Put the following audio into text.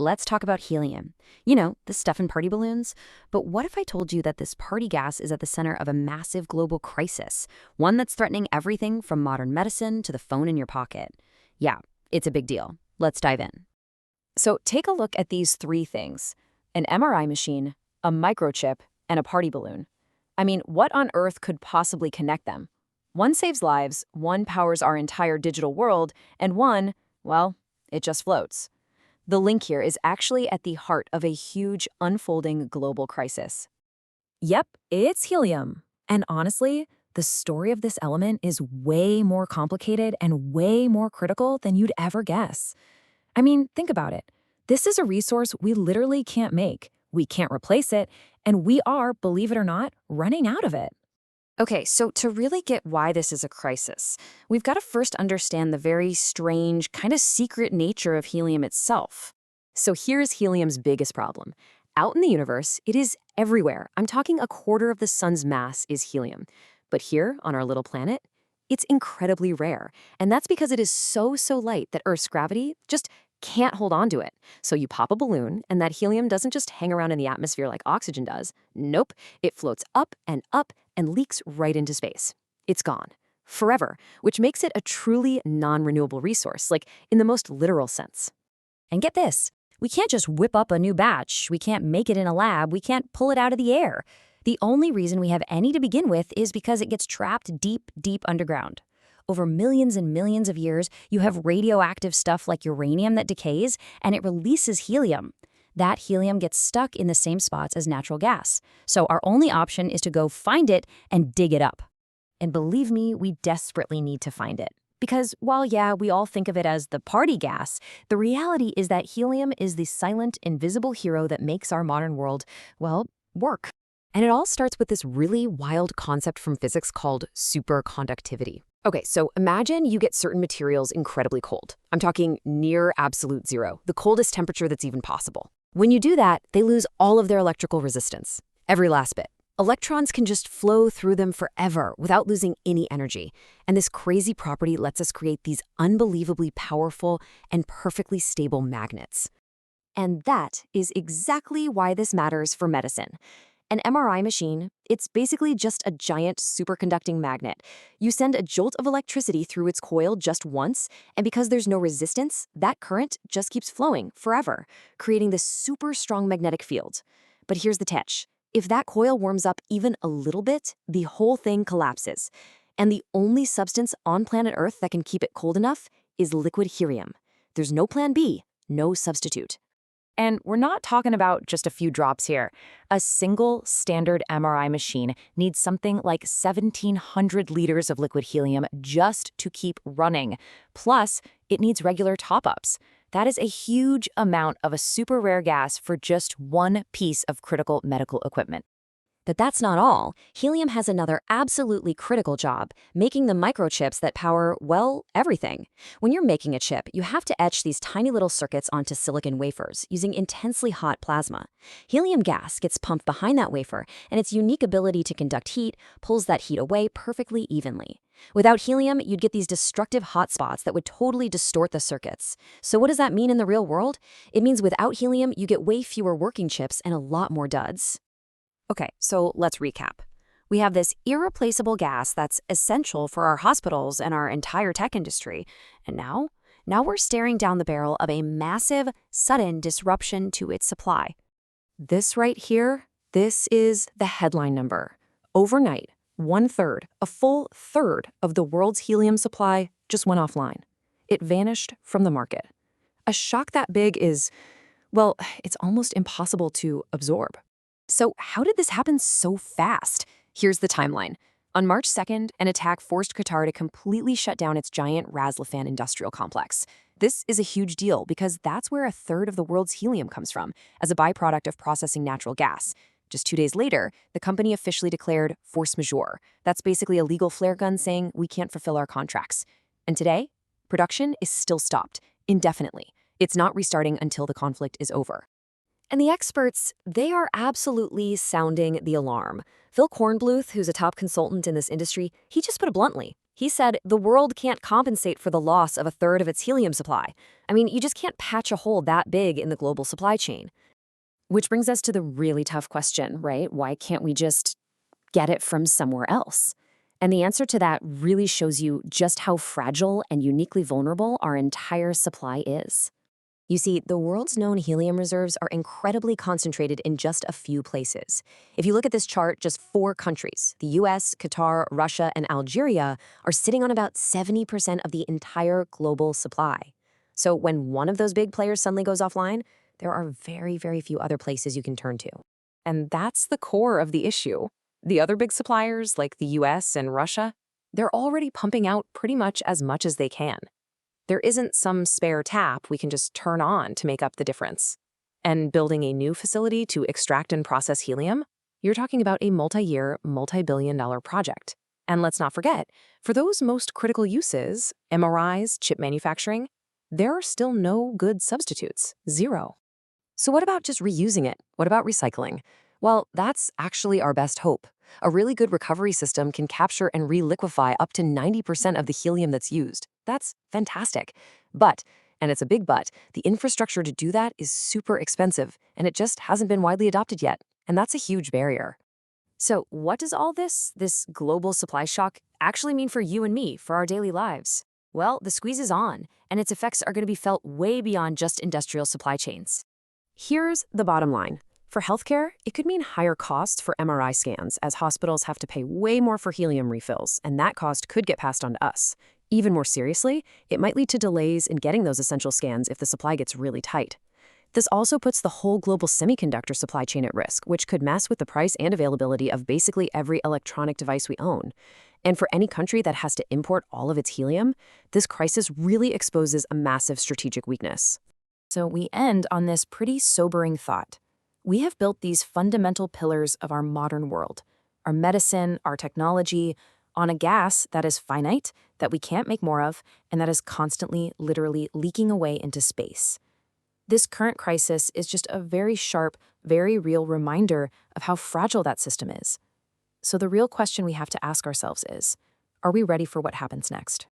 Let's talk about helium. You know, the stuff in party balloons. But what if I told you that this party gas is at the center of a massive global crisis, one that's threatening everything from modern medicine to the phone in your pocket? Yeah, it's a big deal. Let's dive in. So take a look at these three things: an MRI machine, a microchip, and a party balloon. I mean, what on earth could possibly connect them? One saves lives, one powers our entire digital world, and one, well, it just floats. The link here is actually at the heart of a huge, unfolding global crisis. Yep, it's helium. And honestly, the story of this element is way more complicated and way more critical than you'd ever guess. I mean, think about it. This is a resource we literally can't make. We can't replace it, and we are, believe it or not, running out of it. Okay, so to really get why this is a crisis, we've got to first understand the very strange, kind of secret nature of helium itself. So here's helium's biggest problem. Out in the universe, it is everywhere. I'm talking a quarter of the sun's mass is helium. But here, on our little planet, it's incredibly rare. And that's because it is so light that Earth's gravity just can't hold on to it. So you pop a balloon, and that helium doesn't just hang around in the atmosphere like oxygen does. Nope, it floats up and leaks right into space. It's gone. Forever, which makes it a truly non-renewable resource, like in the most literal sense. And get this, we can't just whip up a new batch, we can't make it in a lab, we can't pull it out of the air. The only reason we have any to begin with is because it gets trapped deep underground. Over millions and millions of years, you have radioactive stuff like uranium that decays, and it releases helium. That helium gets stuck in the same spots as natural gas. So our only option is to go find it and dig it up. And believe me, we desperately need to find it. Because while, yeah, we all think of it as the party gas, the reality is that helium is the silent, invisible hero that makes our modern world, well, work. And it all starts with this really wild concept from physics called superconductivity. Okay, so imagine you get certain materials incredibly cold. I'm talking near absolute zero, the coldest temperature that's even possible. When you do that, they lose all of their electrical resistance, every last bit. Electrons can just flow through them forever without losing any energy. And this crazy property lets us create these unbelievably powerful and perfectly stable magnets. And that is exactly why this matters for medicine. An MRI machine, it's basically just a giant superconducting magnet. You send a jolt of electricity through its coil just once, and because there's no resistance, that current just keeps flowing forever, creating this super strong magnetic field. But here's the catch. If that coil warms up even a little bit, the whole thing collapses. And the only substance on planet Earth that can keep it cold enough is liquid helium. There's no plan B, no substitute. And we're not talking about just a few drops here. A single standard MRI machine needs something like 1,700 liters of liquid helium just to keep running. Plus, it needs regular top-ups. That is a huge amount of a super rare gas for just one piece of critical medical equipment. But that's not all. Helium has another absolutely critical job, making the microchips that power, well, everything. When you're making a chip, you have to etch these tiny little circuits onto silicon wafers using intensely hot plasma. Helium gas gets pumped behind that wafer, and its unique ability to conduct heat pulls that heat away perfectly evenly. Without helium, you'd get these destructive hot spots that would totally distort the circuits. So what does that mean in the real world? It means without helium, you get way fewer working chips and a lot more duds. Okay, so let's recap. We have this irreplaceable gas that's essential for our hospitals and our entire tech industry. And now we're staring down the barrel of a massive, sudden disruption to its supply. This right here, this is the headline number. Overnight, 1/3, a full third of the world's helium supply just went offline. It vanished from the market. A shock that big is, well, it's almost impossible to absorb. So how did this happen so fast? Here's the timeline. On March 2nd, an attack forced Qatar to completely shut down its giant Laffan industrial complex. This is a huge deal because that's where 1/3 of the world's helium comes from, as a byproduct of processing natural gas. Just 2 days later, the company officially declared force majeure. That's basically a legal flare gun saying we can't fulfill our contracts. And today, production is still stopped, indefinitely. It's not restarting until the conflict is over. And the experts, they are absolutely sounding the alarm. Phil Kornbluth, who's a top consultant in this industry, he just put it bluntly. He said the world can't compensate for the loss of a third of its helium supply. I mean, you just can't patch a hole that big in the global supply chain. Which brings us to the really tough question, right? Why can't we just get it from somewhere else? And the answer to that really shows you just how fragile and uniquely vulnerable our entire supply is. You see, the world's known helium reserves are incredibly concentrated in just a few places. If you look at this chart, just 4 countries, the US, Qatar, Russia, and Algeria, are sitting on about 70% of the entire global supply. So when one of those big players suddenly goes offline, there are very, very few other places you can turn to. And that's the core of the issue. The other big suppliers, like the US and Russia, they're already pumping out pretty much as they can. There isn't some spare tap we can just turn on to make up the difference. And building a new facility to extract and process helium, you're talking about a multi-year, multi-billion-dollar project. And let's not forget, for those most critical uses, MRIs, chip manufacturing, there are still no good substitutes, zero. So what about just reusing it? What about recycling? Well, that's actually our best hope. A really good recovery system can capture and reliquefy up to 90% of the helium that's used. That's fantastic. But, and it's a big but, the infrastructure to do that is super expensive, and it just hasn't been widely adopted yet. And that's a huge barrier. So what does all this global supply shock, actually mean for you and me, for our daily lives? Well, the squeeze is on, and its effects are going to be felt way beyond just industrial supply chains. Here's the bottom line. For healthcare, it could mean higher costs for MRI scans, as hospitals have to pay way more for helium refills, and that cost could get passed on to us. Even more seriously, it might lead to delays in getting those essential scans if the supply gets really tight. This also puts the whole global semiconductor supply chain at risk, which could mess with the price and availability of basically every electronic device we own. And for any country that has to import all of its helium, this crisis really exposes a massive strategic weakness. So we end on this pretty sobering thought. We have built these fundamental pillars of our modern world, our medicine, our technology, on a gas that is finite, that we can't make more of, and that is constantly, literally leaking away into space. This current crisis is just a very sharp, very real reminder of how fragile that system is. So the real question we have to ask ourselves is, are we ready for what happens next?